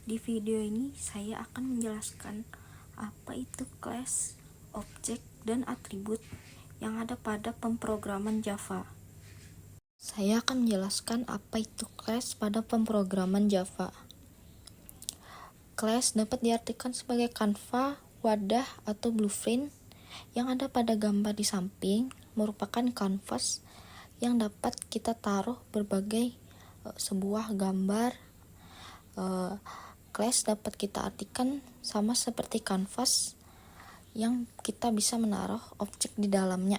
Di video ini saya akan menjelaskan apa itu class, objek, dan atribut yang ada pada pemrograman Java. Saya akan menjelaskan apa itu class pada pemrograman Java. Class dapat diartikan sebagai kanva, wadah, atau blueprint yang ada pada gambar di samping, merupakan kanvas yang dapat kita taruh berbagai sebuah gambar. Class dapat kita artikan sama seperti kanvas yang kita bisa menaruh objek di dalamnya.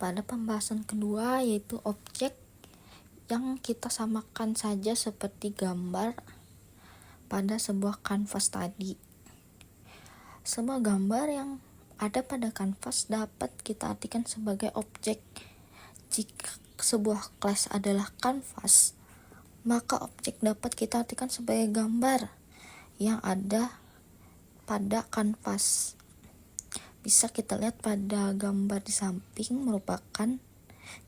Pada pembahasan kedua, yaitu objek, yang kita samakan saja seperti gambar pada sebuah kanvas tadi. Semua gambar yang ada pada kanvas dapat kita artikan sebagai objek. Jika sebuah kelas adalah kanvas, maka objek dapat kita artikan sebagai gambar yang ada pada kanvas. Bisa kita lihat pada gambar di samping merupakan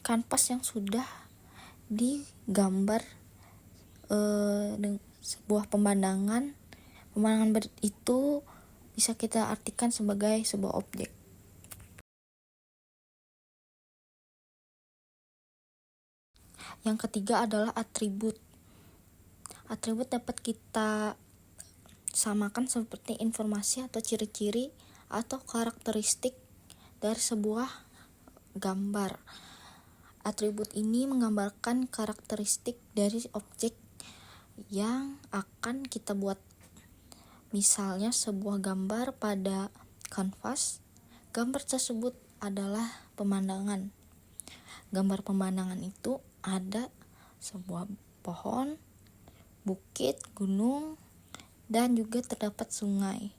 kanvas yang sudah digambar sebuah pemandangan itu bisa kita artikan sebagai sebuah objek. Yang ketiga adalah atribut. Atribut dapat kita samakan seperti informasi atau ciri-ciri atau karakteristik dari sebuah gambar. Atribut ini menggambarkan karakteristik dari objek yang akan kita buat. Misalnya sebuah gambar pada kanvas, gambar tersebut adalah pemandangan. Gambar pemandangan itu ada sebuah pohon, bukit, gunung, dan juga terdapat sungai.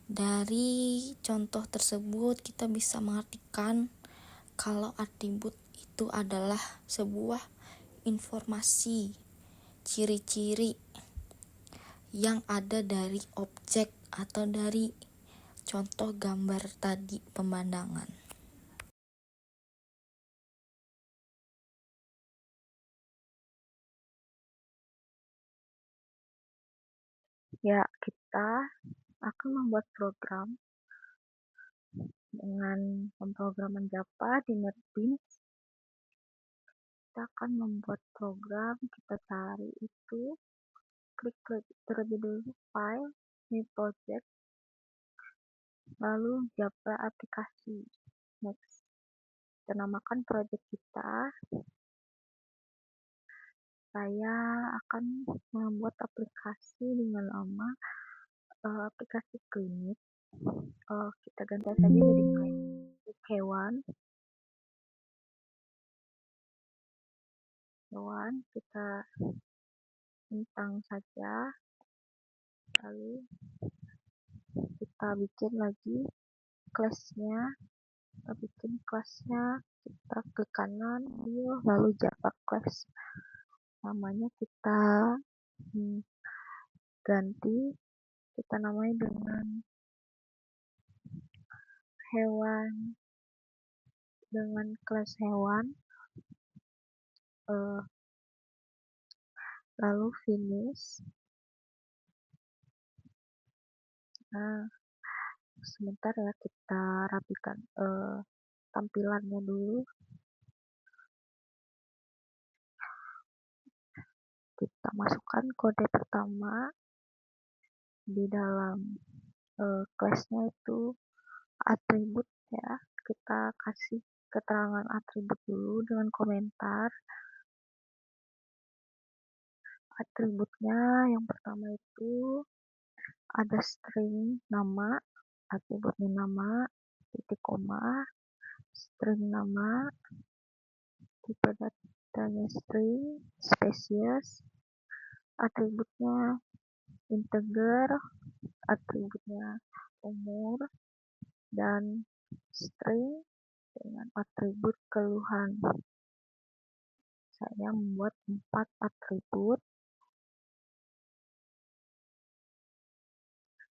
Dari contoh tersebut kita bisa mengartikan kalau atribut itu adalah sebuah informasi, ciri-ciri yang ada dari objek atau dari contoh gambar tadi, pemandangan. Ya, kita akan membuat program dengan pemrograman Java di NetBeans. Kita akan membuat program, kita cari itu, klik terlebih dulu file, new project, lalu Java aplikasi. Next, kita namakan project kita. Saya akan membuat aplikasi dengan nama aplikasi klinik. Kita ganti saja jadi klinik hewan. Kita tentang saja, lalu kita bikin lagi kelasnya, kita ke kanan, lalu Java class, namanya kita ganti, kita namai dengan hewan, dengan kelas hewan, lalu finish. Sebentar ya, kita rapikan tampilannya dulu. Kita masukkan kode pertama di dalam kelasnya, itu atribut ya. Kita kasih keterangan atribut dulu dengan komentar. Atributnya yang pertama itu ada string nama, atributnya nama, titik koma, string nama, tipe datanya string, spesies, atributnya integer, atributnya umur, dan string dengan atribut keluhan. Saya membuat 4 atribut.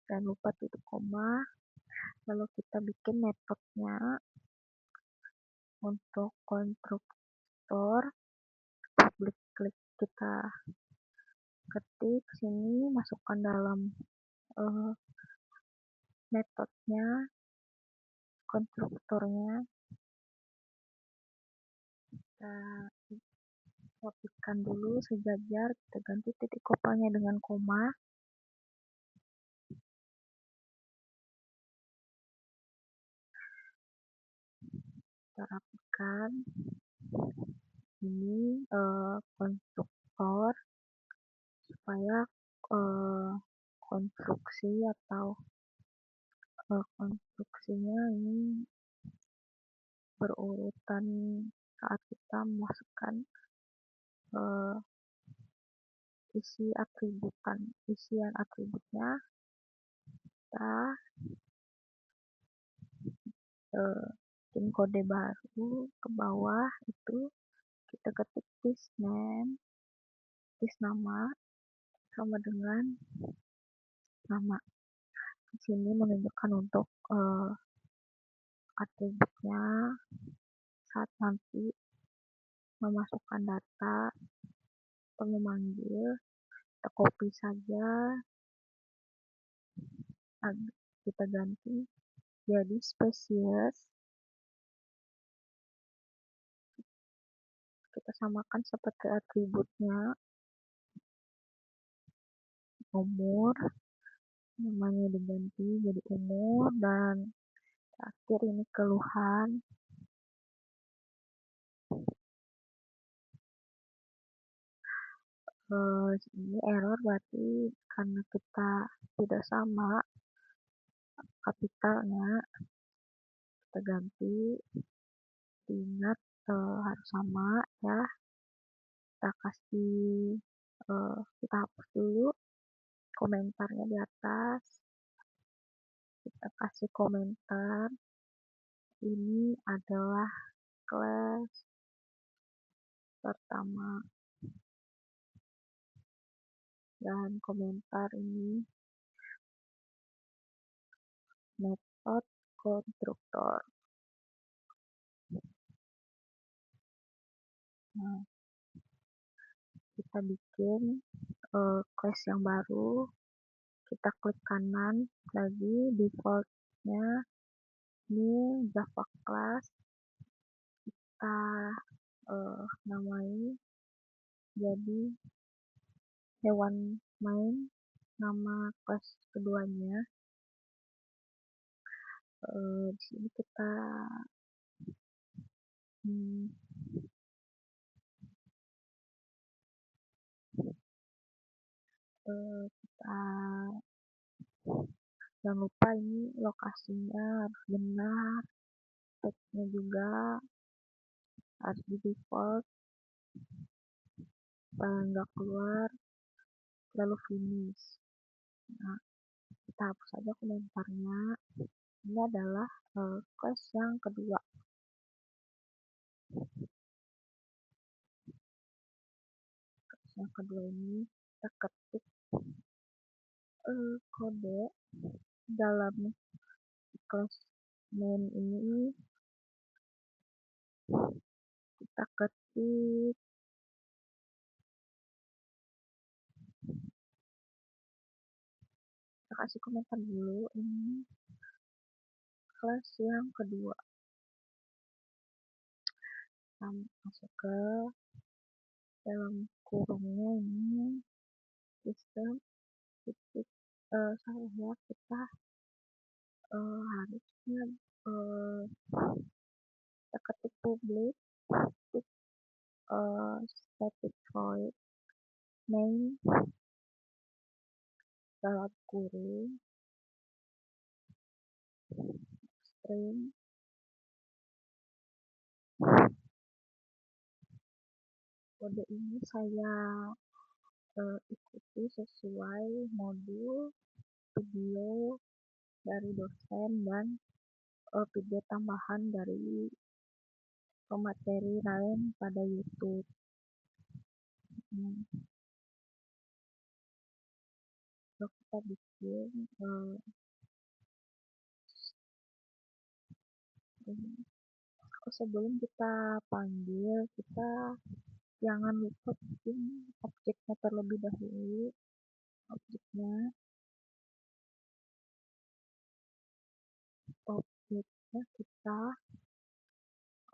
Jangan lupa titik koma. Lalu kita bikin metodenya. Untuk konstruktor, public klik kita ketik sini, masukkan dalam metodenya, konstruktornya, kita rapihkan dulu sejajar, kita ganti titik kopanya dengan koma. Kita rapihkan ini konstruktor supaya konstruksi atau konstruksinya ini berurutan saat kita memasukkan isian atributnya. Kita bikin kode baru ke bawah, itu kita ketik this nama sama dengan nama. Di sini menunjukkan untuk atributnya saat nanti memasukkan data atau memanggil, kita copy saja, kita ganti jadi spesies, kita samakan seperti atributnya, umur, namanya diganti jadi umur, dan terakhir ini keluhan. Ini error berarti karena kita tidak sama kapitalnya, kita ganti, diingat harus sama ya. Kita kasih kita hapus dulu komentarnya di atas, kita kasih komentar ini adalah kelas pertama, dan komentar ini metode konstruktor. Nah, kita bikin class yang baru, kita klik kanan lagi, defaultnya new Java class, kita namai jadi hewan main, nama kelas keduanya. Di sini kita jangan lupa ini lokasinya harus benar, tagnya juga harus di default supaya nggak keluar, lalu finish. Nah, kita hapus saja komentarnya. Ini adalah kelas yang kedua. Kelas yang kedua ini kita ketik kode dalam kelas main ini, kita ketik kita kasih komentar dulu, ini kelas yang kedua. Kita masuk ke dalam kurungnya ini sistem titik saya kita harusnya kita ketik public titik static void main dalam kurung string. Kode ini saya ikuti sesuai modul video dari dosen dan video tambahan dari pemateri lain pada YouTube. Lalu kita bikin Sebelum kita panggil, kita jangan lupa bikin objeknya terlebih dahulu. Objeknya kita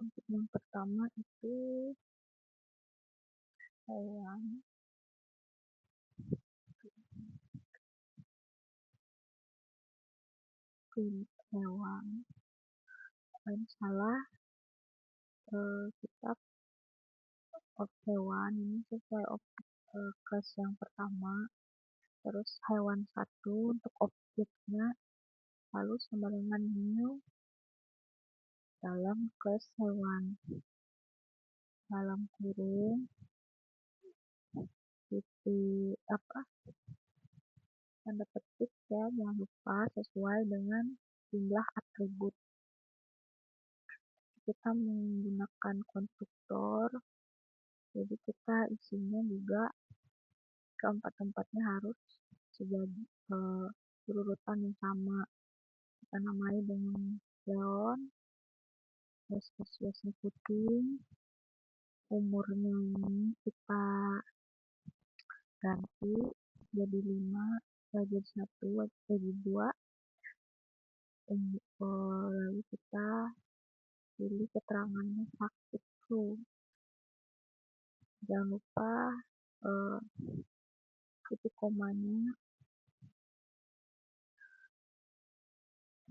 objek yang pertama itu hewan. Hewan salah, kita hewan ini sesuai kelas yang pertama, terus hewan satu untuk objeknya, lalu sama dengan new dalam kelas hewan, dalam kurung titik tanda petik ya, jangan lupa sesuai dengan jumlah atribut. Kita menggunakan konstruktor, jadi kita isinya juga keempat-empatnya harus sebagai urutan yang sama. Kita namai dengan leon, spesiesnya kucing, umurnya ini kita ganti jadi 5, jadi 1, jadi 2. Lalu kita pilih keterangannya sakit flu. Jangan lupa titik komanya,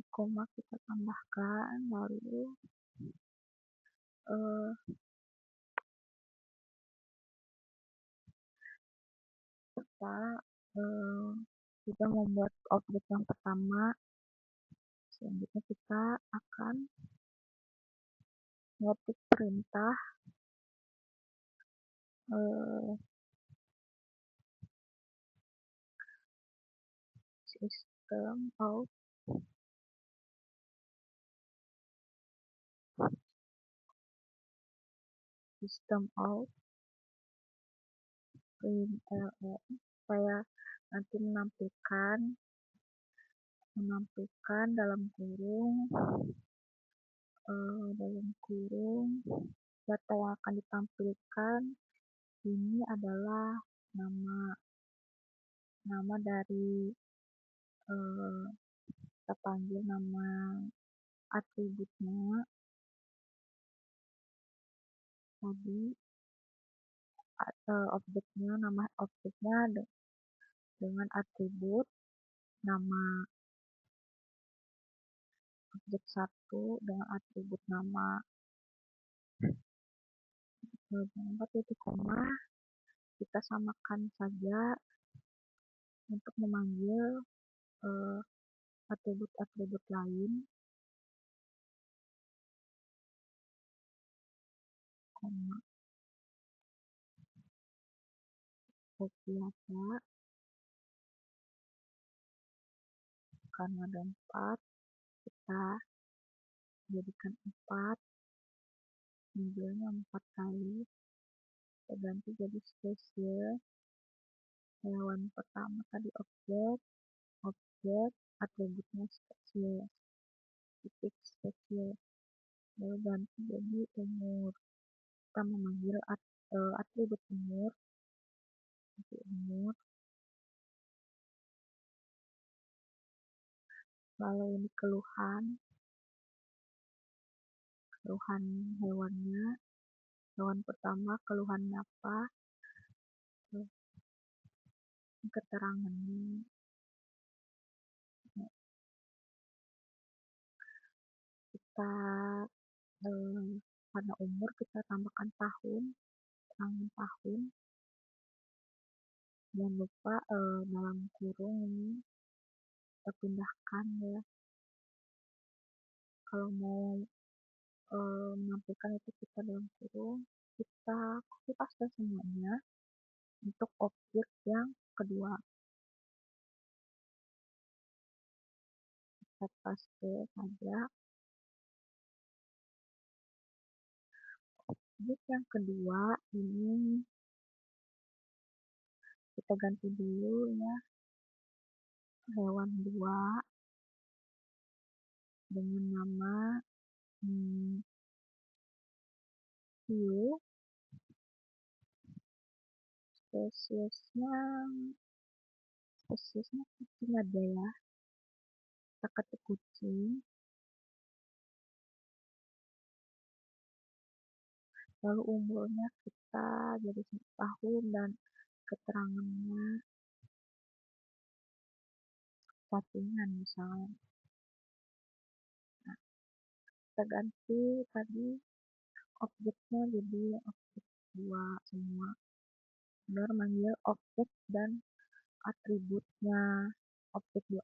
koma kita tambahkan, lalu kita sudah membuat objek yang pertama. Selanjutnya kita akan ngetik perintah system out println supaya nanti menampilkan dalam kurung data yang akan ditampilkan ini adalah nama dari kita panggil nama atributnya tadi, nama objeknya dengan atribut nama, objek 1 dengan atribut nama. Jangan lupa titik koma, kita samakan saja untuk memanggil atribut-atribut lain, koma biasa, karena ada 4 kita jadikan 4, nilainya 4 kali, kita ganti jadi spesies. Hewan pertama tadi objek atributnya spesies, titik spesies, lalu ganti jadi umur. Kita memanggil atribut umur, lalu ini keluhan hewannya. Hewan pertama keluhannya apa, keterangannya. Kita karena umur kita tambahkan tahun. Jangan lupa dalam kurung ini kita pindahkan ya, kalau mau menampilkan itu kita dalam kurung, kita copy paste semuanya untuk objek yang kedua. Kita paste saja. Objek yang kedua ini kita ganti dulu ya, hewan 2 dengan nama hiu, spesiesnya kucing aja ya, kita ketik kucing. Lalu umurnya kita jadi 1 tahun dan keterangannya cacing misalnya. Nah, kita ganti tadi objeknya jadi objek 2 semua. Benar manggil objek dan atributnya objek 2.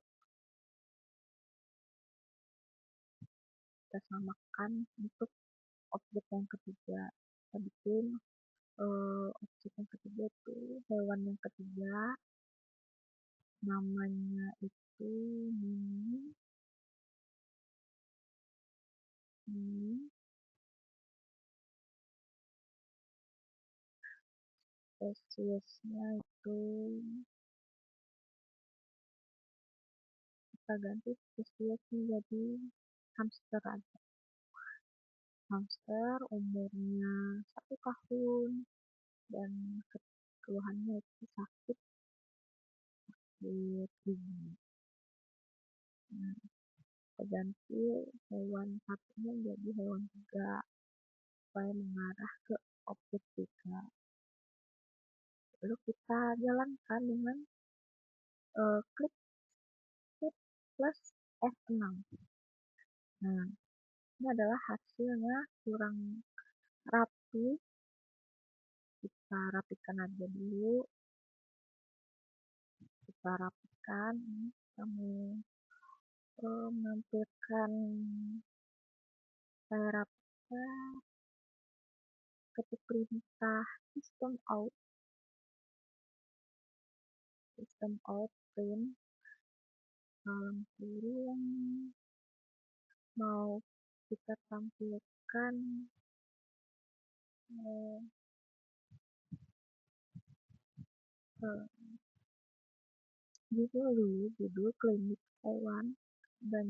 Kita samakan untuk objek yang ketiga. Kita bikin objek yang ketiga itu hewan yang ketiga, namanya itu Mini. Spesiesnya itu kita ganti spesiesnya jadi hamster aja. Hamster umurnya 1 tahun dan keluhannya itu sakit gigi. Nah, kita ganti hewan satunya jadi hewan 3 supaya mengarah ke objek 3. Lalu kita jalankan dengan klik plus F6. Nah, ini adalah hasilnya kurang rapi. Kita rapikan aja dulu. Kita rapikan. Ini kamu menampilkan saya rapikan. Ketik perintah system out print yang mau kita tampilkan judul klinik hewan dan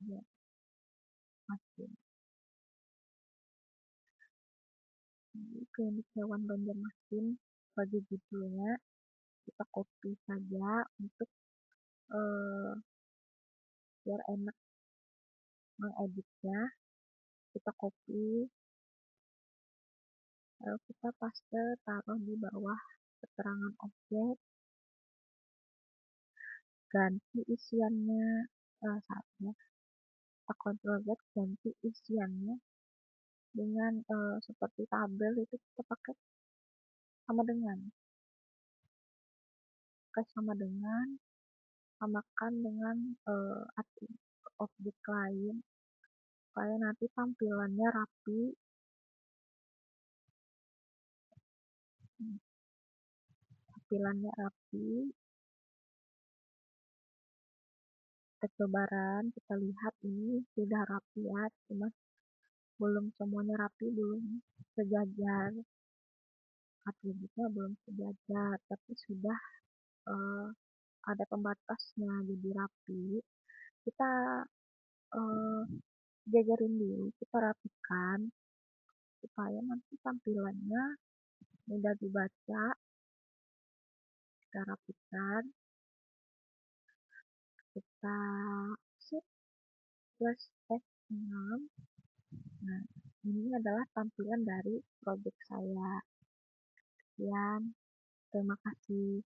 ya, masin. Jadi klinik hewan Banjarmasin sebagai judulnya kita copy saja untuk biar enak mengeditnya. Kita copy, lalu kita paste taruh di bawah keterangan objek, ganti isiannya saatnya kita Ctrl Z, ganti isiannya dengan seperti tabel itu kita pakai sama dengan samakan dengan objek lain supaya nanti tampilannya rapi. Kita coba run, kita lihat ini sudah rapi ya, cuma belum semuanya rapi, belum sejajar, atributnya belum sejajar, tapi sudah ada pembatasnya jadi rapi. Kita jajarin dulu, kita rapikan supaya nanti tampilannya mudah dibaca. Kita rapikan, kita shift plus F6. Nah, ini adalah tampilan dari project saya. Sekian, terima kasih.